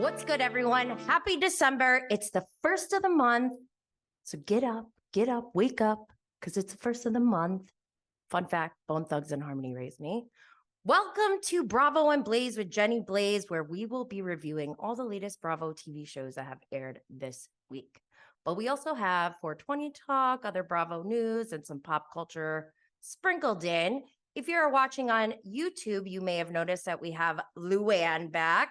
What's good, everyone? Happy December. It's the first of the month. So get up, wake up, because it's the first of the month. Fun fact, Bone Thugs and Harmony raised me. Welcome to Bravo and Blaze with Jenny Blaze, where we will be reviewing all the latest Bravo TV shows that have aired this week. But we also have 420 talk, other Bravo news, and some pop culture sprinkled in. If you're watching on YouTube, you may have noticed that we have Luann back.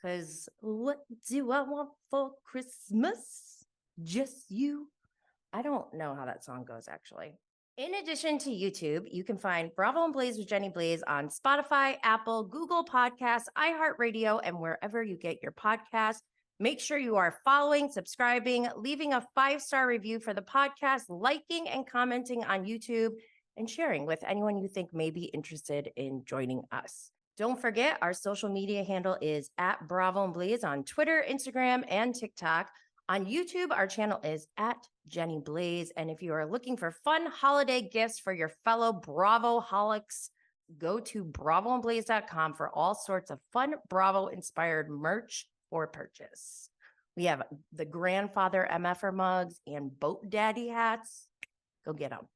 Because what do I want for Christmas? Just you. I don't know how that song goes, actually. In addition to YouTube, you can find Bravo and Blaze with Jenny Blaze on Spotify, Apple, Google Podcasts, iHeartRadio, and wherever you get your podcasts. Make sure you are following, subscribing, leaving a 5-star review for the podcast, liking and commenting on YouTube, and sharing with anyone you think may be interested in joining us. Don't forget, our social media handle is at Bravo and Blaze on Twitter, Instagram, and TikTok. On YouTube, our channel is at Jenny Blaze. And if you are looking for fun holiday gifts for your fellow Bravo-holics, go to bravoandblaze.com for all sorts of fun Bravo-inspired merch for purchase. We have the grandfather MFR mugs and boat daddy hats. Go get them.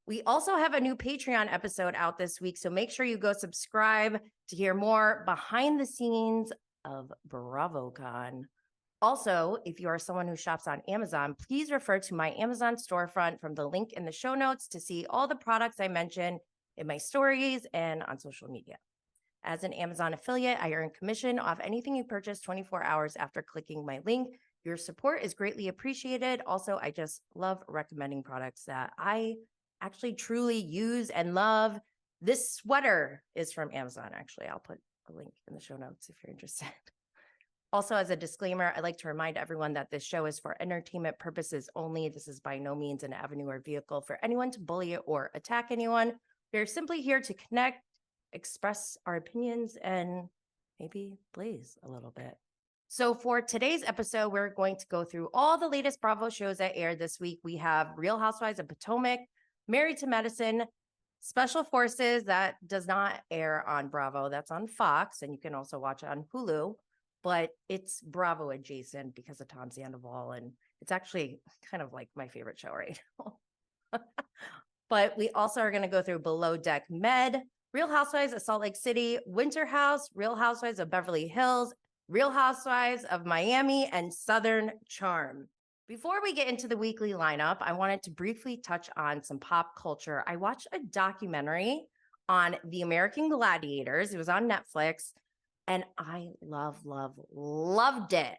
We also have a new Patreon episode out this week, so make sure you go subscribe to hear more behind the scenes of BravoCon. Also, if you are someone who shops on Amazon, please refer to my Amazon storefront from the link in the show notes to see all the products I mention in my stories and on social media. As an Amazon affiliate, I earn commission off anything you purchase 24 hours after clicking my link. Your support is greatly appreciated. Also, I just love recommending products that I actually truly use and love. This sweater is from Amazon. Actually, I'll put a link in the show notes if you're interested. Also, as a disclaimer, I'd like to remind everyone that this show is for entertainment purposes only. This is by no means an avenue or vehicle for anyone to bully or attack anyone. We're simply here to connect, express our opinions, and maybe blaze a little bit. So for today's episode, we're going to go through all the latest Bravo shows that aired this week. We have Real Housewives of Potomac, Married to Medicine, Special Forces, that does not air on Bravo. That's on Fox, and you can also watch it on Hulu, but it's Bravo adjacent because of Tom Sandoval, and it's actually kind of like my favorite show right now. But we also are going to go through Below Deck Med, Real Housewives of Salt Lake City, Winter House, Real Housewives of Beverly Hills, Real Housewives of Miami, and Southern Charm. Before we get into the weekly lineup, I wanted to briefly touch on some pop culture. I watched a documentary on the American Gladiators. It was on Netflix, and I loved it.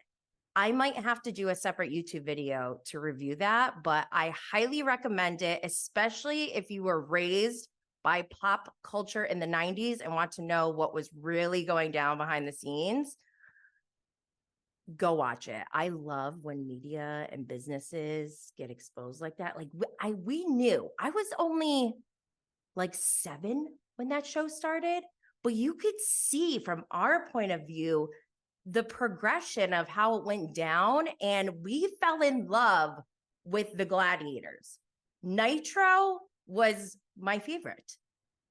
I might have to do a separate YouTube video to review that, but I highly recommend it, especially if you were raised by pop culture in the 90s and want to know what was really going down behind the scenes. Go watch it. I love when media and businesses get exposed like that. Like we knew. I was only like 7 when that show started, but you could see from our point of view the progression of how it went down, and we fell in love with the Gladiators. Nitro was my favorite.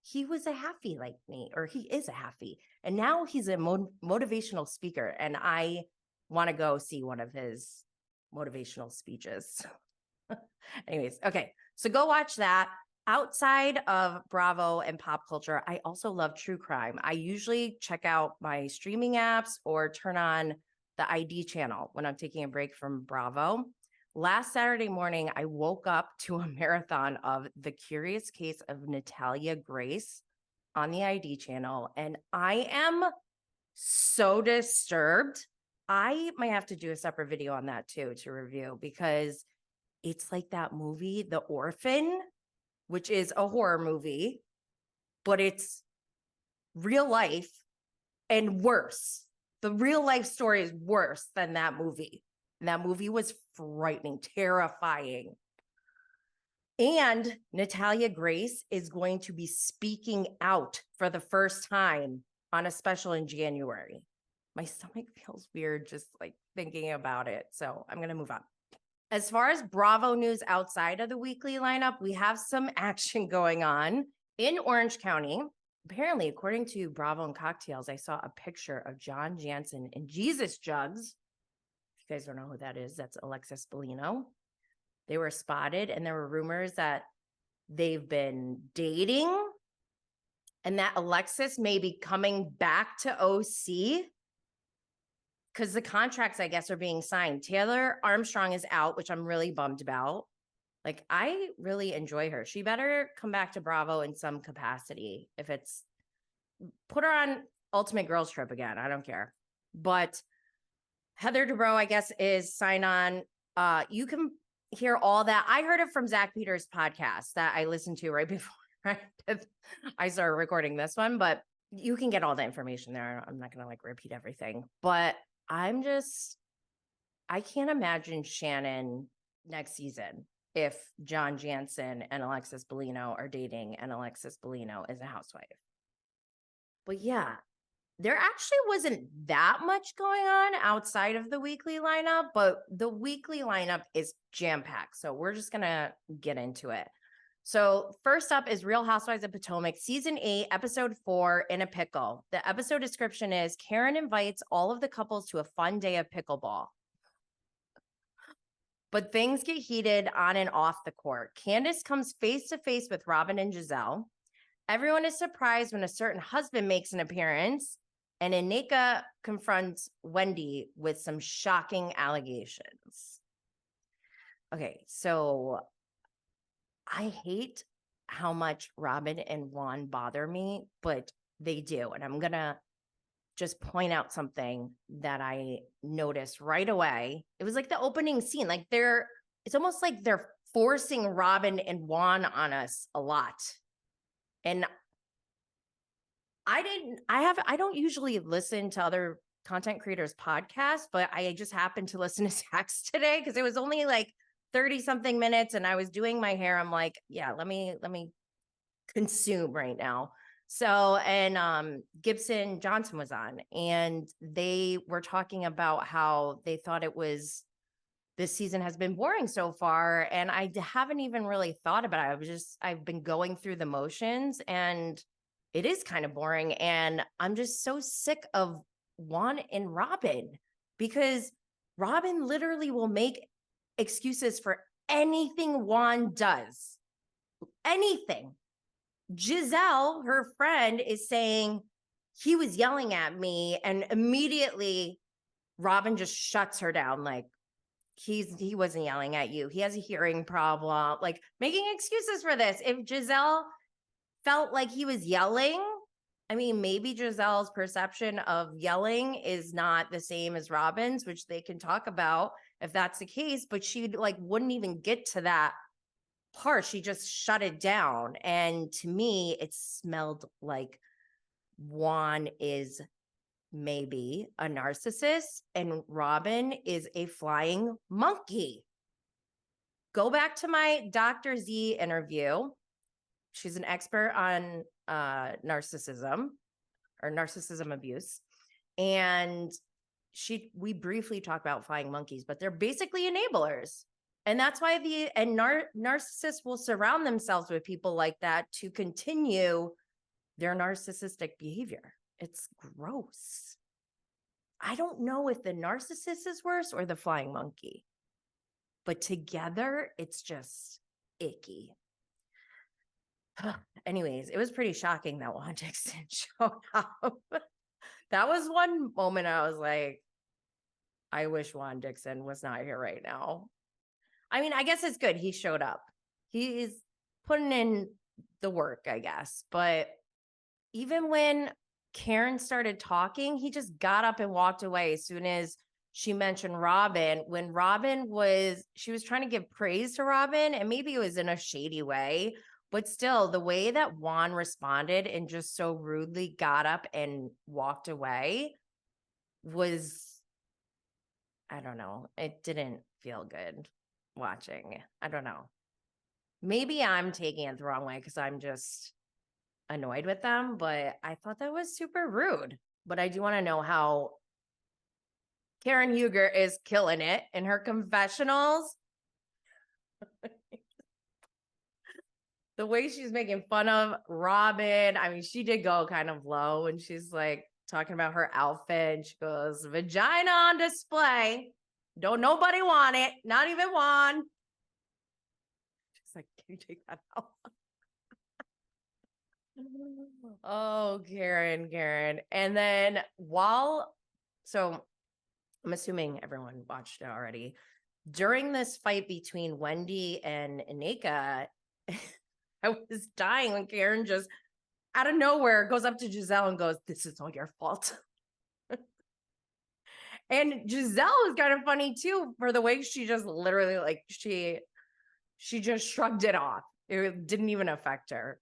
He was a halfie like me, or he is a halfie, and now he's a motivational speaker, and I want to go see one of his motivational speeches. Anyways, okay, so go watch that. Outside of Bravo and pop culture, I also love true crime. I usually check out my streaming apps or turn on the ID channel when I'm taking a break from Bravo. Last Saturday morning, I woke up to a marathon of The Curious Case of Natalia Grace on the ID channel, and I am so disturbed. I might have to do a separate video on that too to review, because it's like that movie, The Orphan, which is a horror movie, but it's real life and worse. The real life story is worse than that movie. And that movie was frightening, terrifying. And Natalia Grace is going to be speaking out for the first time on a special in January. My stomach feels weird just like thinking about it. So I'm going to move on. As far as Bravo news outside of the weekly lineup, we have some action going on in Orange County. apparently, according to Bravo and Cocktails, I saw a picture of John Jannsen and Jesus Jugs. If you guys don't know who that is, that's Alexis Bellino. They were spotted, and there were rumors that they've been dating and that Alexis may be coming back to OC because the contracts, I guess, are being signed. Taylor Armstrong is out, which I'm really bummed about. Like, I really enjoy her. She better come back to Bravo in some capacity. If it's, put her on Ultimate Girls Trip again. I don't care. But Heather Dubrow, I guess, is sign on. You can hear all that. I heard it from Zach Peters' podcast that I listened to right before I started recording this one, but you can get all the information there. I'm not going to like repeat everything, but I can't imagine Shannon next season if John Jannsen and Alexis Bellino are dating and Alexis Bellino is a housewife. But yeah, there actually wasn't that much going on outside of the weekly lineup, but the weekly lineup is jam-packed. So we're just going to get into it. So first up is Real Housewives of Potomac, Season 8, Episode 4, In a Pickle. The episode description is, Karen invites all of the couples to a fun day of pickleball. But things get heated on and off the court. Candace comes face-to-face with Robin and Giselle. Everyone is surprised when a certain husband makes an appearance, and Ineka confronts Wendy with some shocking allegations. Okay, so I hate how much Robin and Juan bother me, but they do. And I'm going to just point out something that I noticed right away. It was like the opening scene. Like it's almost like they're forcing Robin and Juan on us a lot. And I don't usually listen to other content creators' podcasts, but I just happened to listen to Zach's today because it was only like 30 something minutes and I was doing my hair. I'm like, yeah, let me consume right now. So, and Gibson Johnson was on and they were talking about how they thought this season has been boring so far. And I haven't even really thought about it. I've been going through the motions and it is kind of boring. And I'm just so sick of Juan and Robin because Robin literally will make excuses for anything Juan does. Anything. Giselle, her friend, is saying he was yelling at me, and immediately Robin just shuts her down. Like, he wasn't yelling at you. He has a hearing problem. Like, making excuses for this. If Giselle felt like he was yelling, I mean, maybe Giselle's perception of yelling is not the same as Robin's, which they can talk about if that's the case, but she like wouldn't even get to that part. She just shut it down. And to me, it smelled like Juan is maybe a narcissist and Robin is a flying monkey. Go back to my Dr. Z interview. She's an expert on narcissism or narcissism abuse. And we briefly talk about flying monkeys, but they're basically enablers. And that's why narcissists will surround themselves with people like that to continue their narcissistic behavior. It's gross. I don't know if the narcissist is worse or the flying monkey, but together it's just icky. Anyways, it was pretty shocking that Juan Dixon showed up. That was one moment I was like, I wish Juan Dixon was not here right now. I mean, I guess it's good he showed up. He's putting in the work, I guess. But even when Karen started talking, he just got up and walked away as soon as she mentioned Robin. When she was trying to give praise to Robin, and maybe it was in a shady way, but still the way that Juan responded and just so rudely got up and walked away was, I don't know, it didn't feel good watching. I don't know. Maybe I'm taking it the wrong way because I'm just annoyed with them, but I thought that was super rude. But I do want to know how Karen Huger is killing it in her confessionals. the way she's making fun of Robin. I mean, she did go kind of low and she's like talking about her outfit. And she goes, vagina on display. Don't nobody want it. Not even one. She's like, can you take that out? Oh, Karen. And then so I'm assuming everyone watched it already. During this fight between Wendy and Aneka, I was dying when Karen just out of nowhere goes up to Giselle and goes, this is all your fault. And Giselle is kind of funny too, for the way she just literally like, she just shrugged it off. It didn't even affect her.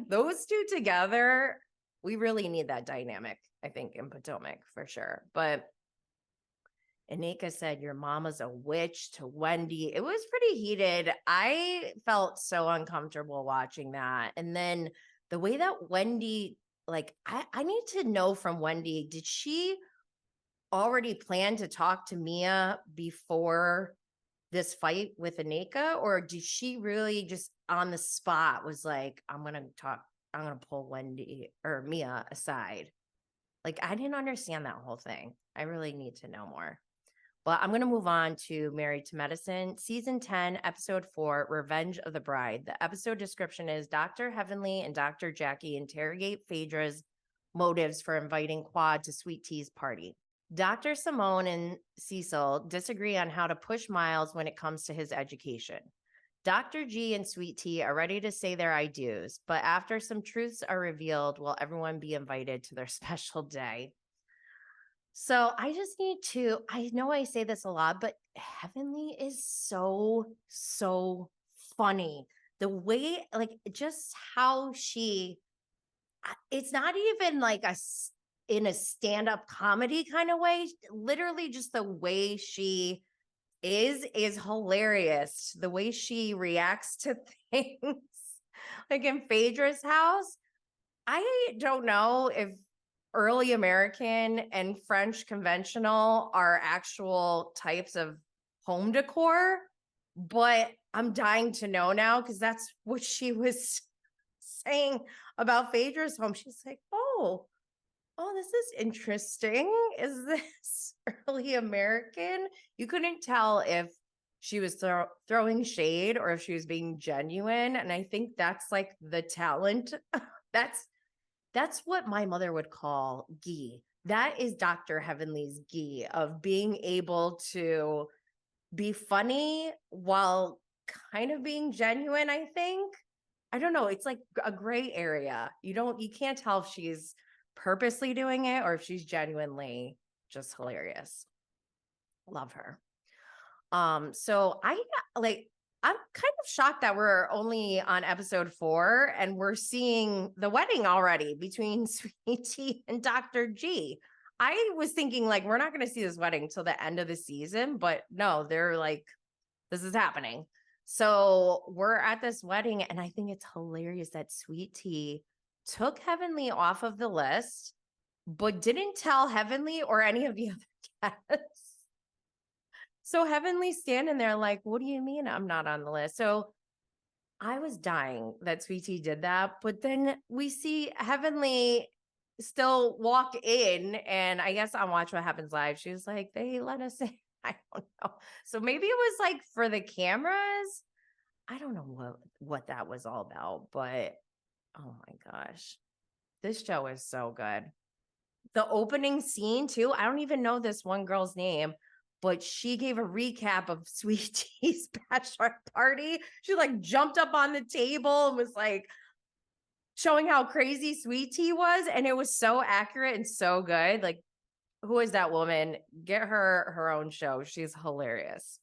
Those two together, we really need that dynamic, I think, in Potomac for sure. But Aneka said, your mama's a witch to Wendy. It was pretty heated. I felt so uncomfortable watching that. And then the way that Wendy, like, I need to know from Wendy, did she already plan to talk to Mia before this fight with Aneka? Or did she really just on the spot was like, I'm going to pull Wendy or Mia aside? Like, I didn't understand that whole thing. I really need to know more. But I'm going to move on to Married to Medicine, Season 10, Episode 4, Revenge of the Bride. The episode description is Dr. Heavenly and Dr. Jackie interrogate Phaedra's motives for inviting Quad to Sweet Tea's party. Dr. Simone and Cecil disagree on how to push Miles when it comes to his education. Dr. G and Sweet Tea are ready to say their I do's, but after some truths are revealed, will everyone be invited to their special day? So I just need to, I know I say this a lot, but Heavenly is so funny. The way, like, just how it's not even like in a stand-up comedy kind of way. Literally just the way she is hilarious. The way she reacts to things. Like in Phaedra's house, I don't know if early American and French conventional are actual types of home decor, but I'm dying to know now because that's what she was saying about Phaedra's home. She's like, oh, this is interesting. Is this early American? You couldn't tell if she was throwing shade or if she was being genuine. And I think that's like the talent. That's what my mother would call ghee. That is Dr. Heavenly's ghee of being able to be funny while kind of being genuine, I think. I don't know. It's like a gray area. You can't tell if she's purposely doing it or if she's genuinely just hilarious. Love her. So I'm kind of shocked that we're only on episode 4 and we're seeing the wedding already between Sweet Tea and Dr. G. I was thinking like, we're not going to see this wedding till the end of the season, but no, they're like, this is happening. So we're at this wedding and I think it's hilarious that Sweet Tea took Heavenly off of the list, but didn't tell Heavenly or any of the other guests. So Heavenly's standing there like, what do you mean I'm not on the list? So I was dying that Sweet Tea did that. But then we see Heavenly still walk in. And I guess on Watch What Happens Live, she was like, they let us in. I don't know. So maybe it was like for the cameras. I don't know what that was all about. But oh my gosh, this show is so good. The opening scene too. I don't even know this one girl's name, but she gave a recap of Sweet Tea's bachelor party. She like jumped up on the table and was like showing how crazy Sweet Tea was. And it was so accurate and so good. Like, who is that woman? Get her own show. She's hilarious.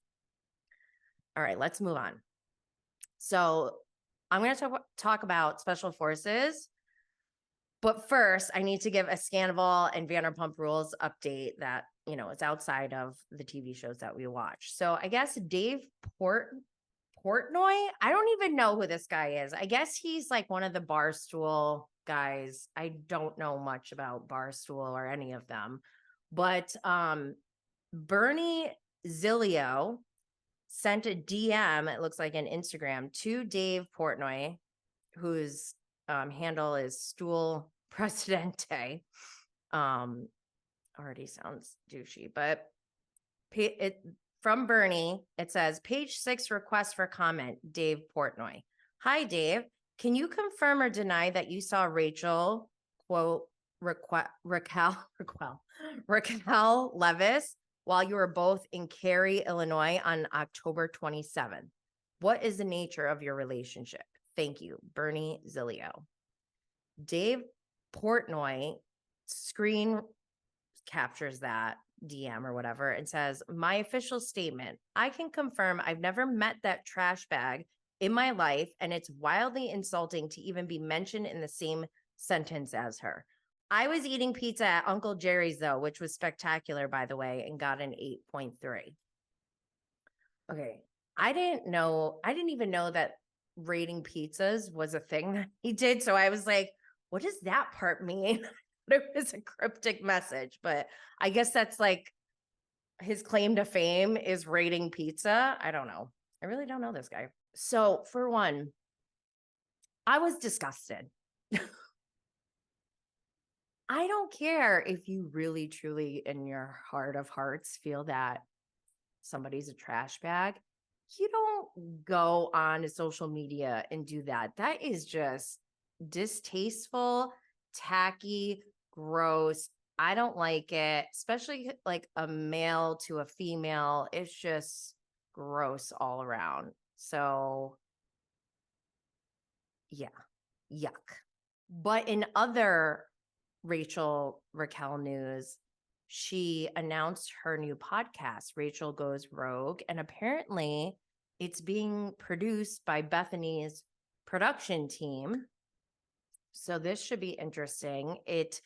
All right, let's move on. So I'm going to talk about Special Forces. But first, I need to give a Scandoval and Vanderpump Rules update that, it's outside of the TV shows that we watch. So I guess Dave Portnoy, I don't even know who this guy is. I guess he's like one of the Barstool guys. I don't know much about Barstool or any of them. But Bernie Zilio sent a DM, it looks like an Instagram, to Dave Portnoy, whose handle is Stool Presidente. Already sounds douchey, but from Bernie, it says, page 6 request for comment, Dave Portnoy. Hi, Dave. Can you confirm or deny that you saw Rachel, quote, Raquel Levis while you were both in Cary, Illinois on October 27th? What is the nature of your relationship? Thank you, Bernie Zilio. Dave Portnoy screen captures that DM or whatever and says, my official statement, I can confirm I've never met that trash bag in my life, and it's wildly insulting to even be mentioned in the same sentence as her. I was eating pizza at Uncle Jerry's, though, which was spectacular, by the way, and got an 8.3. Okay. I didn't even know that rating pizzas was a thing that he did. So I was like, what does that part mean? It was a cryptic message, but I guess that's like his claim to fame is rating pizza. I don't know. I really don't know this guy. So for one, I was disgusted. I don't care if you really, truly in your heart of hearts feel that somebody's a trash bag. You don't go on to social media and do that. That is just distasteful, tacky, gross. I don't like it, especially like a male to a female. It's just gross all around. So yeah, yuck. But in other Raquel news, she announced her new podcast, Rachel Goes Rogue, and apparently it's being produced by Bethany's production team. So this should be interesting. It,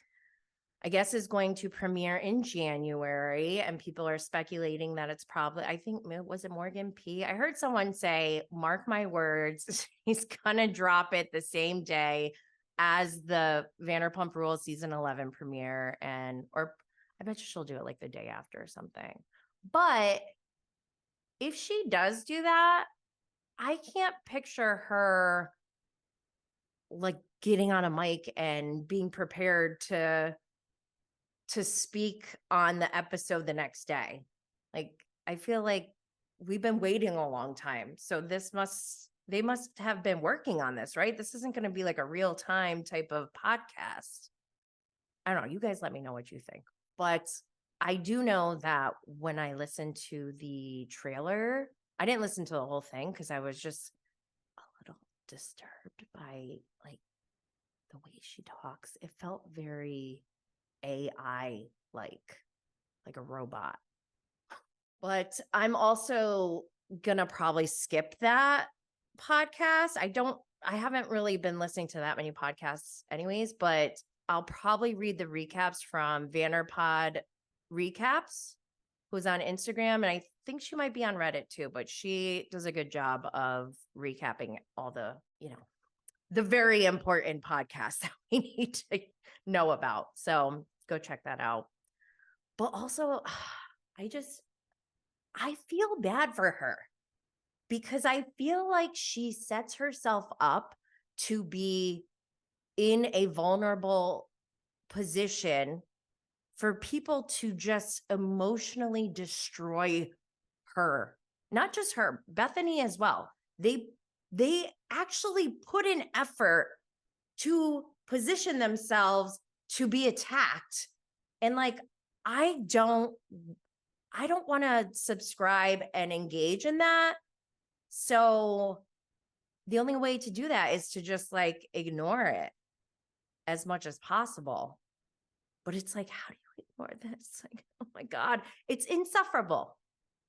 I guess, is going to premiere in January, and people are speculating that it's probably, I think, was it Morgan P? I heard someone say, mark my words, he's gonna drop it the same day as the Vanderpump Rules season 11 premiere, or I bet you she'll do it like the day after or something. But if she does do that, I can't picture her like getting on a mic and being prepared to speak on the episode the next day. Like, I feel like we've been waiting a long time. So they must have been working on this, right? This isn't going to be like a real time type of podcast. I don't know. You guys let me know what you think. But I do know that when I listened to the trailer, I didn't listen to the whole thing because I was just a little disturbed by like the way she talks. It felt very AI like a robot. But I'm also gonna probably skip that podcast. I haven't really been listening to that many podcasts anyways, but I'll probably read the recaps from Vanderpod Recaps, who's on Instagram, and I think she might be on Reddit too, but she does a good job of recapping all the, the very important podcasts that we need to know about. So go check that out. But also, I feel bad for her because I feel like she sets herself up to be in a vulnerable position for people to just emotionally destroy her. Not just her, Bethany as well. They actually put in effort to position themselves to be attacked. And like, I don't want to subscribe and engage in that. So the only way to do that is to just like ignore it as much as possible. But it's like, how do you ignore this? Like, oh my God, it's insufferable.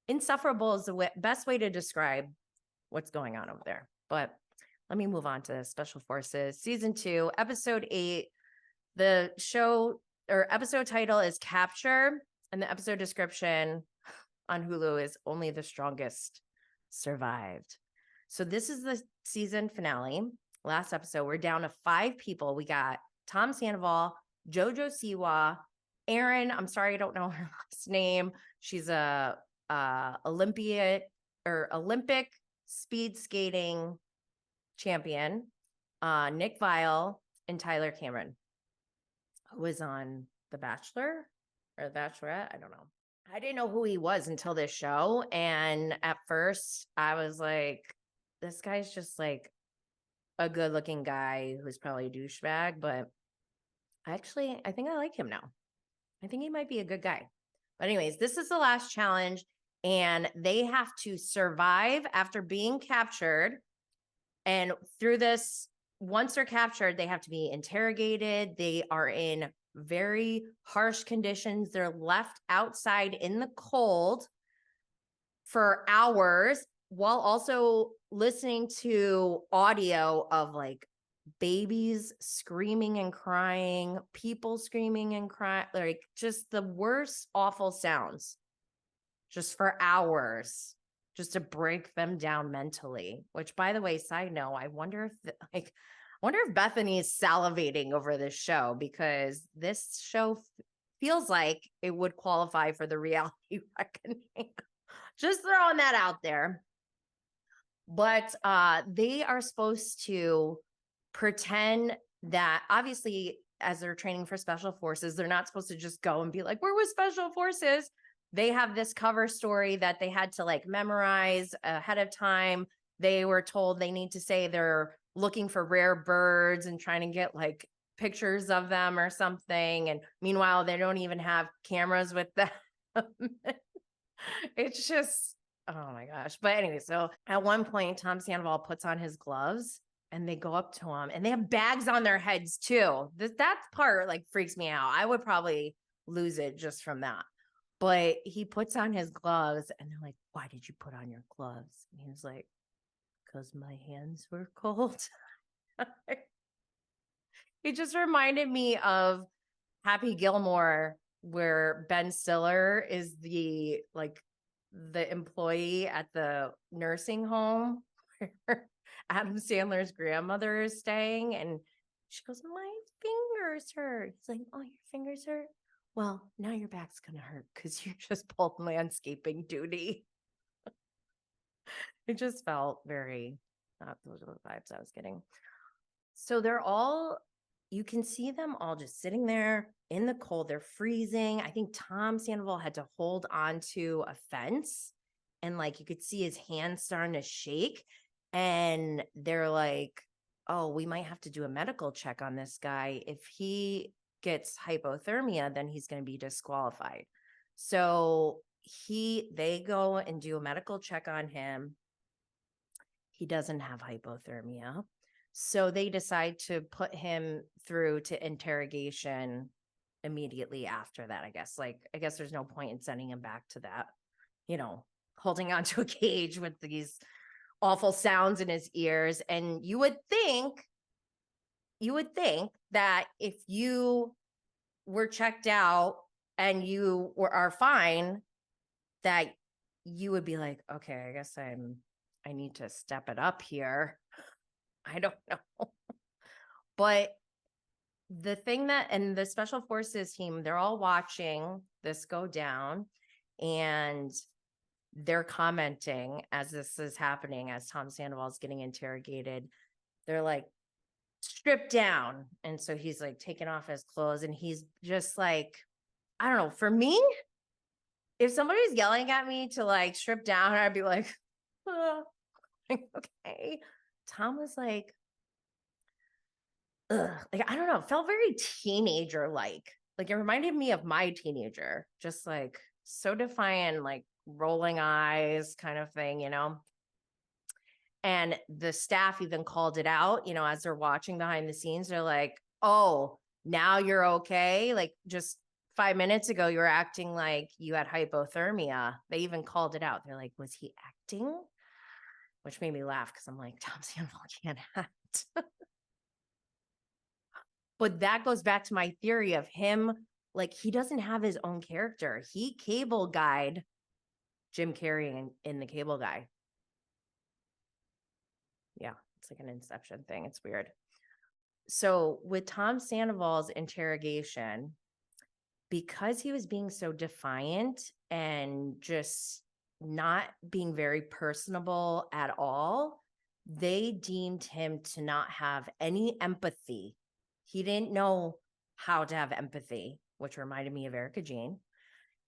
Insufferable is the best way to describe what's going on over there. But let me move on to Special Forces season 2, episode 8. The show or episode title is Capture, and the episode description on Hulu is Only the Strongest Survived. So this is the season finale. Last episode, we're down to 5 people. We got Tom Sandoval, JoJo Siwa, Erin. I'm sorry, I don't know her last name. She's a Olympian Olympic speed skating champion, Nick Viall and Tyler Cameron, who was on The Bachelor or The Bachelorette. I don't know. I didn't know who he was until this show. And at first I was like, this guy's just like a good looking guy who's probably a douchebag, but I think I like him now. I think he might be a good guy. But anyways, this is the last challenge and they have to survive after being captured. And through this, once they're captured, they have to be interrogated. They are in very harsh conditions. They're left outside in the cold for hours while also listening to audio of like babies screaming and crying, people screaming and crying, like just the worst, awful sounds just for hours, just to break them down mentally. Which, by the way, side note, I wonder if Bethany is salivating over this show, because this show feels like it would qualify for the reality reckoning. Just throwing that out there. But they are supposed to pretend that, obviously, as they're training for special forces, they're not supposed to just go and be like, we're with special forces. They have this cover story that they had to like memorize ahead of time. They were told they need to say they're looking for rare birds and trying to get like pictures of them or something. And meanwhile, they don't even have cameras with them. It's just, oh my gosh. But anyway, so at one point, Tom Sandoval puts on his gloves and they go up to him and they have bags on their heads too. That part like freaks me out. I would probably lose it just from that. But he puts on his gloves and they're like, why did you put on your gloves? And he was like, because my hands were cold. It just reminded me of Happy Gilmore, where Ben Stiller is the employee at the nursing home where Adam Sandler's grandmother is staying. And she goes, my fingers hurt. He's like, oh, your fingers hurt? Well, now your back's going to hurt because you just pulled landscaping duty. It just felt very, those are the vibes I was getting. So you can see them all just sitting there in the cold. They're freezing. I think Tom Sandoval had to hold on to a fence and like you could see his hands starting to shake. And they're like, oh, we might have to do a medical check on this guy. If he gets hypothermia, then he's going to be disqualified. So they go and do a medical check on him. He doesn't have hypothermia. So they decide to put him through to interrogation immediately after that, I guess. I guess there's no point in sending him back to that, holding onto a cage with these awful sounds in his ears. And you would think that if you were checked out and you are fine, that you would be like, okay, I guess I need to step it up here. I don't know. But the thing and the special forces team, they're all watching this go down and they're commenting as this is happening, as Tom Sandoval is getting interrogated. They're like, strip down. And so he's like taking off his clothes and he's just like, I don't know. For me, if somebody's yelling at me to like strip down, I'd be like, okay. Tom was like, ugh, like, I don't know, felt very teenager like it reminded me of my teenager, just like so defiant, like rolling eyes kind of thing, And the staff even called it out, as they're watching behind the scenes. They're like, oh, now you're okay. Like just 5 minutes ago, you were acting like you had hypothermia. They even called it out. They're like, was he acting? Which made me laugh because I'm like, Tom Sandoval can't act. But that goes back to my theory of him, like he doesn't have his own character. He cable guyed Jim Carrey in The Cable Guy. Yeah, it's like an Inception thing. It's weird. So with Tom Sandoval's interrogation, because he was being so defiant and just not being very personable at all, they deemed him to not have any empathy. He didn't know how to have empathy, which reminded me of Erica Jane.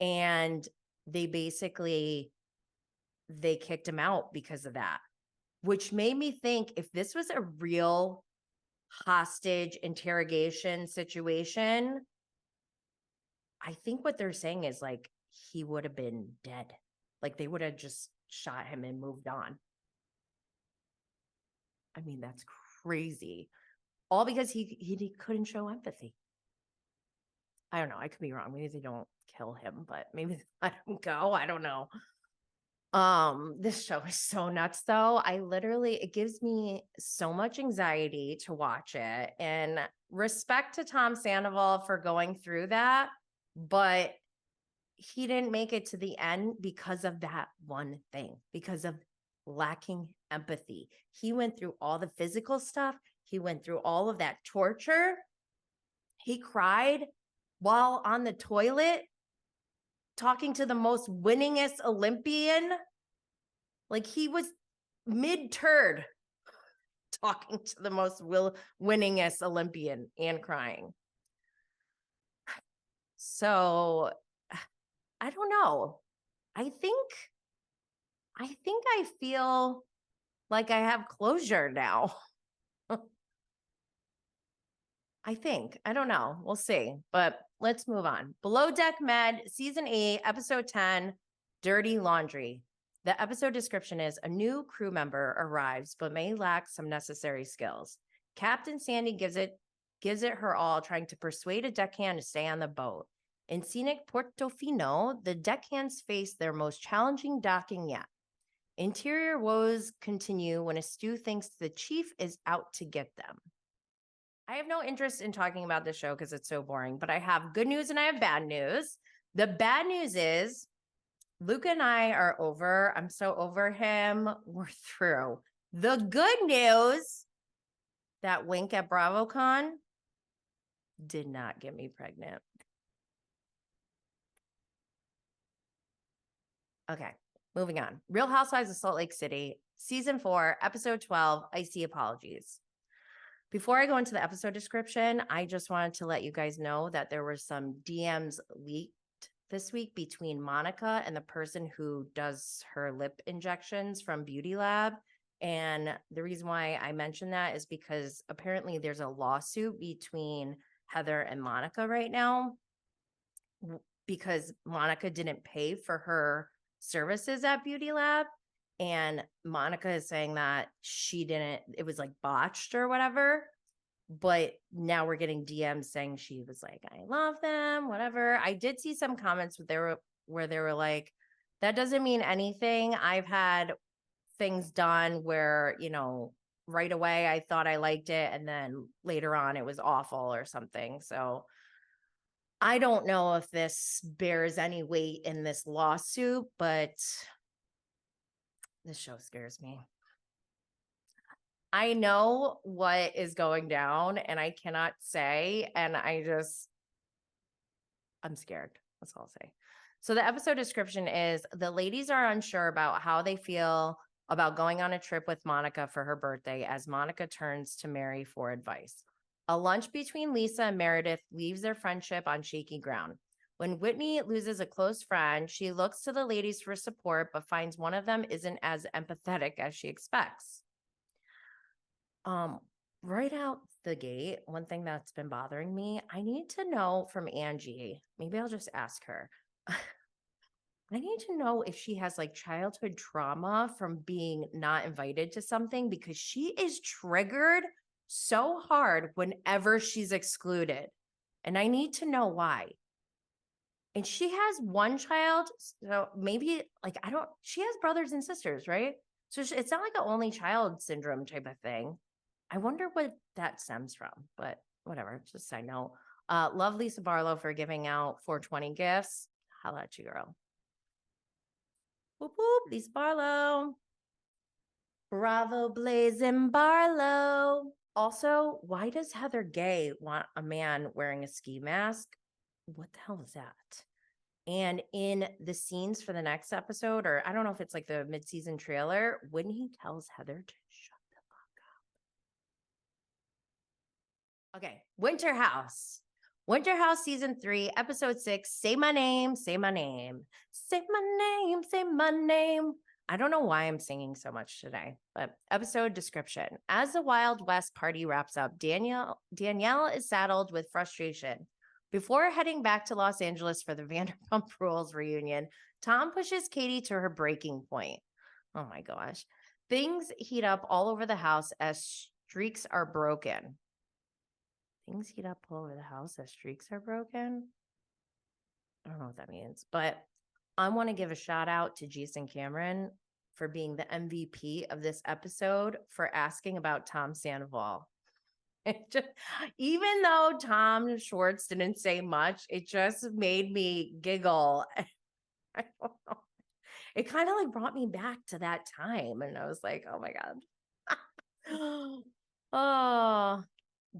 And they kicked him out because of that, which made me think if this was a real hostage interrogation situation, I think what they're saying is like he would have been dead. Like they would have just shot him and moved on. I mean, that's crazy. All because he couldn't show empathy. I don't know. I could be wrong. Maybe they don't kill him, but maybe they let him go. I don't know. This show is so nuts though. It gives me so much anxiety to watch it, and respect to Tom Sandoval for going through that, but he didn't make it to the end because of that one thing, because of lacking empathy. He went through all the physical stuff. He went through all of that torture. He cried while on the toilet talking to the most winningest Olympian. Like he was mid-turd talking to the most winningest Olympian and crying. So I don't know. I think I feel like I have closure now. I don't know. We'll see, but let's move on. Below Deck Med, season 8, episode 10, Dirty Laundry. The episode description is a new crew member arrives, but may lack some necessary skills. Captain Sandy gives it her all, trying to persuade a deckhand to stay on the boat. In scenic Portofino, the deckhands face their most challenging docking yet. Interior woes continue when a stew thinks the chief is out to get them. I have no interest in talking about this show because it's so boring, but I have good news and I have bad news. The bad news is Luca and I are over. I'm so over him. We're through. The good news, that wink at BravoCon did not get me pregnant. Okay, moving on. Real Housewives of Salt Lake City, season 4, episode 12, Icy Apologies. Before I go into the episode description, I just wanted to let you guys know that there were some DMs leaked this week between Monica and the person who does her lip injections from Beauty Lab. And the reason why I mention that is because apparently there's a lawsuit between Heather and Monica right now because Monica didn't pay for her services at Beauty Lab. And Monica is saying that she didn't, it was like botched or whatever. But now we're getting DMs saying she was like, I love them, whatever. I did see some comments where they were like, that doesn't mean anything. I've had things done where, you know, right away I thought I liked it. And then later on it was awful or something. So I don't know if this bears any weight in this lawsuit, but this show scares me. I know what is going down and I cannot say, and I'm scared. That's all I'll say. So the episode description is the ladies are unsure about how they feel about going on a trip with Monica for her birthday as Monica turns to Mary for advice. A lunch between Lisa and Meredith leaves their friendship on shaky ground. When Whitney loses a close friend, she looks to the ladies for support, but finds one of them isn't as empathetic as she expects. Right out the gate, one thing that's been bothering me, I need to know from Angie, maybe I'll just ask her. I need to know if she has like childhood trauma from being not invited to something, because she is triggered so hard whenever she's excluded. And I need to know why. And she has one child, so maybe like, she has brothers and sisters, right? So it's not like an only child syndrome type of thing. I wonder what that stems from, but whatever, just a side note. Love Lisa Barlow for giving out 420 gifts. Holla at you, girl. Whoop, whoop, Lisa Barlow. Bravo, Blazing Barlow. Also, why does Heather Gay want a man wearing a ski mask? What the hell is that? And in the scenes for the next episode, or I don't know if it's like the mid-season trailer, when he tells Heather to shut the fuck up. Okay, Winter House. Winter House season 3, episode 6. Say my name, say my name, say my name, say my name. I don't know why I'm singing so much today, but episode description. As the Wild West party wraps up, Danielle is saddled with frustration. Before heading back to Los Angeles for the Vanderpump Rules reunion, Tom pushes Katie to her breaking point. Oh my gosh. Things heat up all over the house as streaks are broken. Things heat up all over the house as streaks are broken? I don't know what that means, but I want to give a shout out to Jason Cameron for being the MVP of this episode for asking about Tom Sandoval. Even though Tom Schwartz didn't say much, it just made me giggle. I don't know. It kind of like brought me back to that time. And I was like, oh my God. Oh,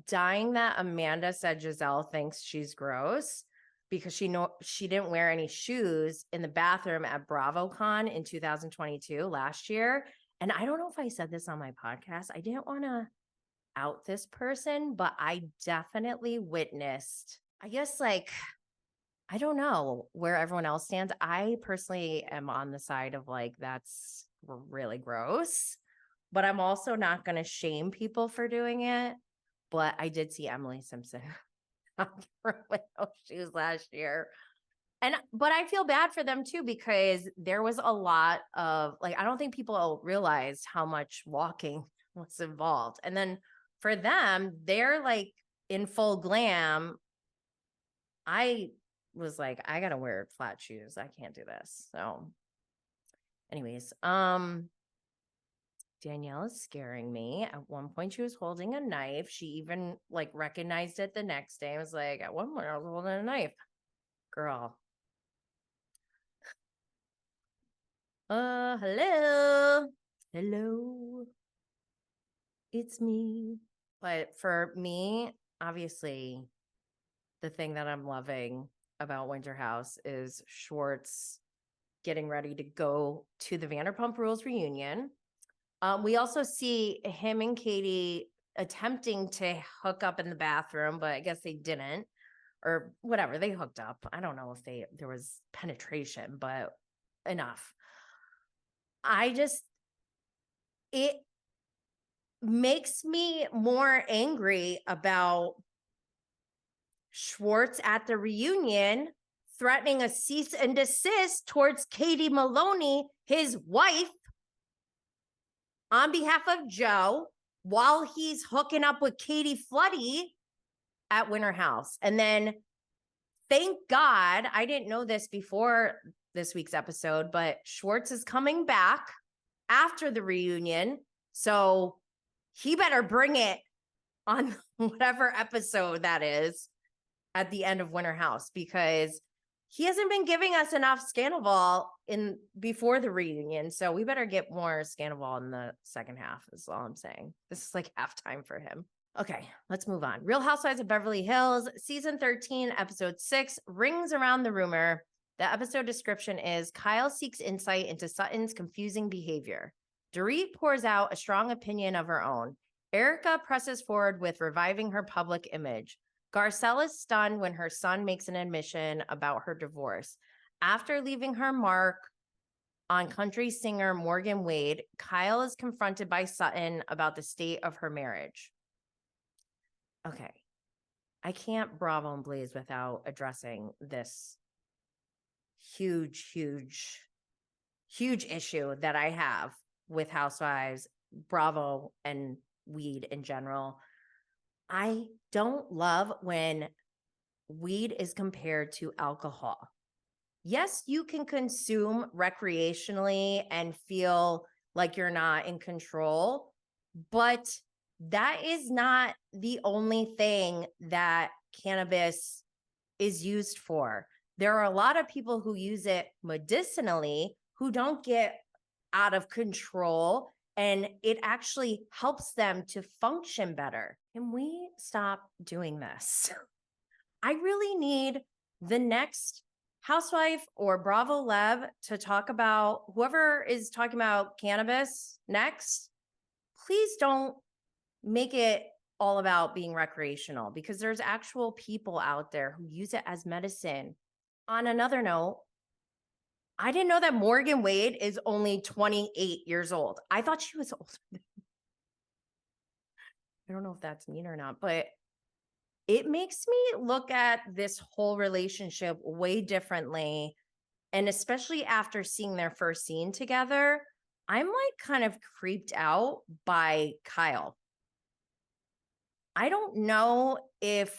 dying that Amanda said Giselle thinks she's gross because she didn't wear any shoes in the bathroom at BravoCon in 2022 last year. And I don't know if I said this on my podcast. I didn't want to out this person, but I definitely witnessed, I guess, like, I don't know where everyone else stands. I personally am on the side of like, that's really gross, but I'm also not going to shame people for doing it. But I did see Emily Simpson with those shoes last year. But I feel bad for them too, because there was a lot of like, I don't think people realized how much walking was involved. And then for them, they're like in full glam. I was like, I gotta wear flat shoes. I can't do this. So anyways, Danielle is scaring me. At one point she was holding a knife. She even like recognized it the next day. I was like, at one point I was holding a knife. Girl. Hello. Hello. It's me. But for me, obviously, the thing that I'm loving about Winter House is Schwartz getting ready to go to the Vanderpump Rules reunion. We also see him and Katie attempting to hook up in the bathroom, but I guess they didn't, or whatever. They hooked up. I don't know if there was penetration, but enough. It makes me more angry about Schwartz at the reunion threatening a cease and desist towards Katie Maloney, his wife, on behalf of Joe, while he's hooking up with Katie Floody at Winter House. And then, thank God, I didn't know this before this week's episode, but Schwartz is coming back after the reunion. So he better bring it on whatever episode that is at the end of Winter House, because he hasn't been giving us enough Scandoval before the reunion. So we better get more Scandoval in the second half, is all I'm saying. This is like halftime for him. Okay, let's move on. Real Housewives of Beverly Hills, season 13, episode 6, rings around the rumor. The episode description is Kyle seeks insight into Sutton's confusing behavior. Dorit pours out a strong opinion of her own. Erica presses forward with reviving her public image. Garcelle is stunned when her son makes an admission about her divorce. After leaving her mark on country singer Morgan Wade, Kyle is confronted by Sutton about the state of her marriage. Okay, I can't Bravo and Blaze without addressing this huge issue that I have with Housewives, Bravo, and weed in general. I don't love when weed is compared to alcohol. Yes, you can consume recreationally and feel like you're not in control, but that is not the only thing that cannabis is used for. There are a lot of people who use it medicinally who don't get out of control, and it actually helps them to function better. Can we stop doing this? I really need the next housewife or Bravo Lev to talk about whoever is talking about cannabis next. Please don't make it all about being recreational, because there's actual people out there who use it as medicine. On another note, I didn't know that Morgan Wade is only 28 years old. I thought she was older. I don't know if that's mean or not, but it makes me look at this whole relationship way differently. And especially after seeing their first scene together, I'm like kind of creeped out by Kyle. I don't know if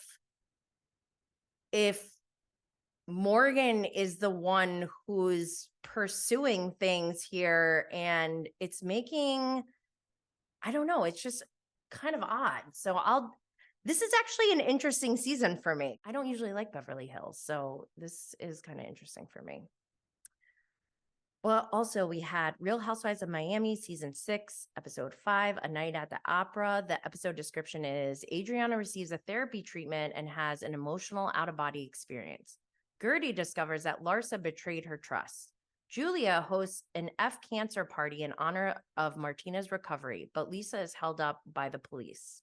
Morgan is the one who's pursuing things here, and it's making, I don't know, it's just kind of odd. So this is actually an interesting season for me. I don't usually like Beverly Hills, so this is kind of interesting for me. Well, also we had Real Housewives of Miami season 6, episode 5, A Night at the Opera. The episode description is Adriana receives a therapy treatment and has an emotional out-of-body experience. Gertie discovers that Larsa betrayed her trust. Julia hosts an F cancer party in honor of Martina's recovery, but Lisa is held up by the police.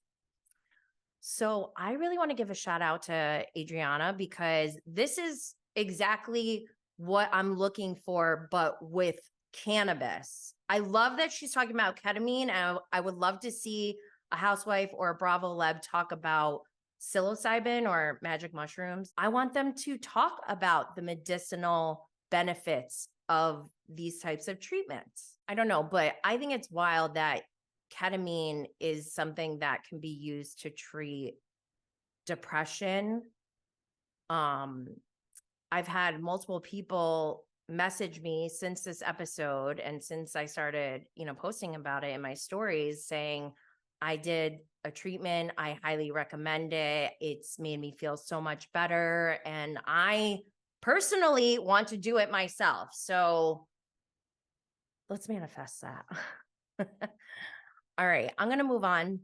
So I really want to give a shout out to Adriana, because this is exactly what I'm looking for, but with cannabis. I love that she's talking about ketamine. And I would love to see a housewife or a Bravo Leb talk about psilocybin or magic mushrooms. I want them to talk about the medicinal benefits of these types of treatments. I don't know, but I think it's wild that ketamine is something that can be used to treat depression. I've had multiple people message me since this episode and since I started, posting about it in my stories, saying, I did a treatment. I highly recommend it. It's made me feel so much better. And I personally want to do it myself. So let's manifest that. All right, I'm going to move on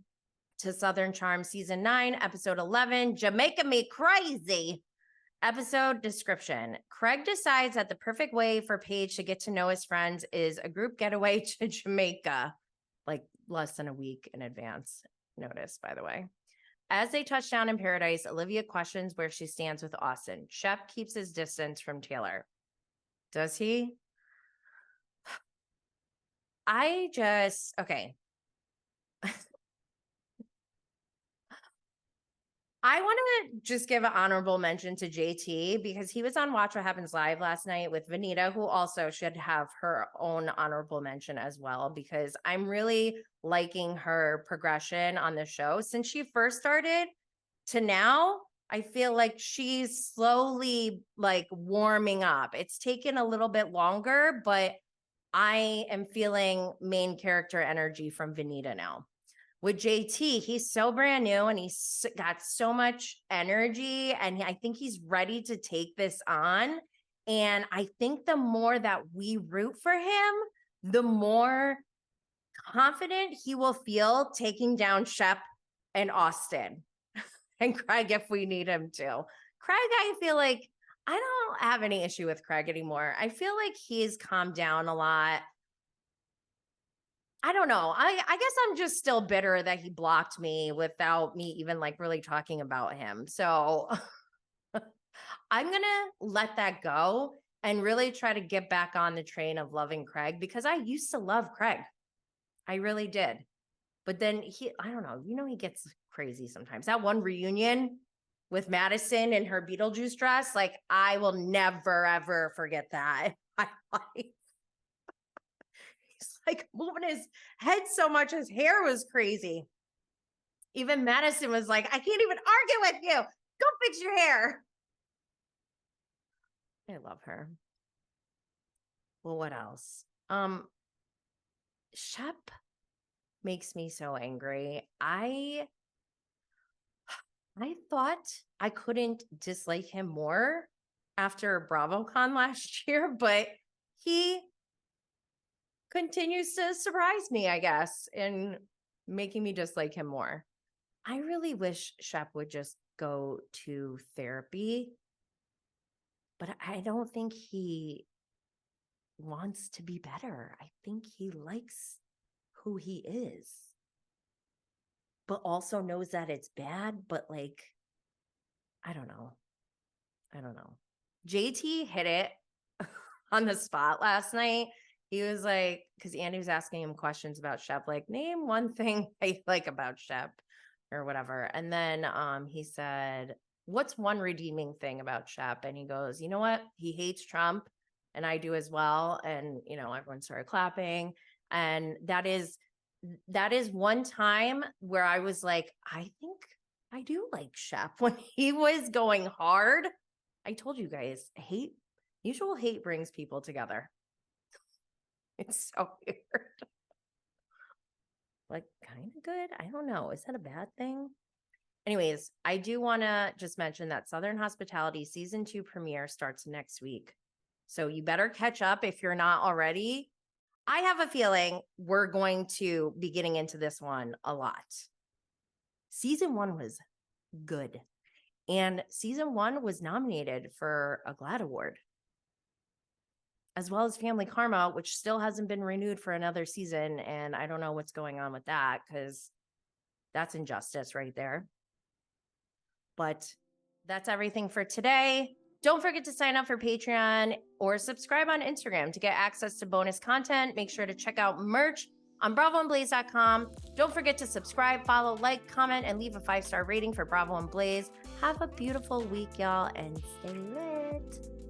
to Southern Charm season 9, episode 11, Jamaican Me Crazy. Episode description. Craig decides that the perfect way for Paige to get to know his friends is a group getaway to Jamaica, like less than a week in advance notice, by the way. As they touch down in paradise, Olivia questions where she stands with Austin. Shep keeps his distance from Taylor. Does he? Okay. I want to just give an honorable mention to JT, because he was on Watch What Happens Live last night with Vanita, who also should have her own honorable mention as well, because I'm really liking her progression on the show. Since she first started to now, I feel like she's slowly like warming up. It's taken a little bit longer, but I am feeling main character energy from Vanita now. With JT, he's so brand new and he's got so much energy, and I think he's ready to take this on. And I think the more that we root for him, the more confident he will feel taking down Shep and Austin and Craig if we need him to. Craig, I feel like I don't have any issue with Craig anymore. I feel like he's calmed down a lot. I don't know. I guess I'm just still bitter that he blocked me without me even like really talking about him. So I'm going to let that go and really try to get back on the train of loving Craig, because I used to love Craig. I really did. But then I don't know, he gets crazy sometimes. That one reunion with Madison in her Beetlejuice dress, like I will never, ever forget that. Like moving his head so much, his hair was crazy. Even Madison was like, I can't even argue with you. Go fix your hair. I love her. Well, what else? Shep makes me so angry. I thought I couldn't dislike him more after BravoCon last year, but he continues to surprise me, I guess, in making me dislike him more. I really wish Shep would just go to therapy but I don't think he wants to be better. I think he likes who he is, but also knows that it's bad. But like, I don't know. JT hit it on the spot last night. He was like, because Andy was asking him questions about Shep, like, name one thing I like about Shep or whatever. And then he said, what's one redeeming thing about Shep? And he goes, you know what? He hates Trump, and I do as well. And, you know, everyone started clapping. And that is one time where I was like, I think I do like Shep when he was going hard. I told you guys, mutual hate brings people together. It's so weird. Like, kind of good. I don't know. Is that a bad thing? Anyways, I do want to just mention that Southern Hospitality season 2 premiere starts next week. So you better catch up if you're not already. I have a feeling we're going to be getting into this one a lot. Season 1 was good. And season 1 was nominated for a GLAAD award, as well as Family Karma, which still hasn't been renewed for another season. And I don't know what's going on with that, because that's injustice right there. But that's everything for today. Don't forget to sign up for Patreon or subscribe on Instagram to get access to bonus content. Make sure to check out merch on bravoandblaze.com. Don't forget to subscribe, follow, like, comment, and leave a 5-star rating for Bravo and Blaze. Have a beautiful week, y'all, and stay lit.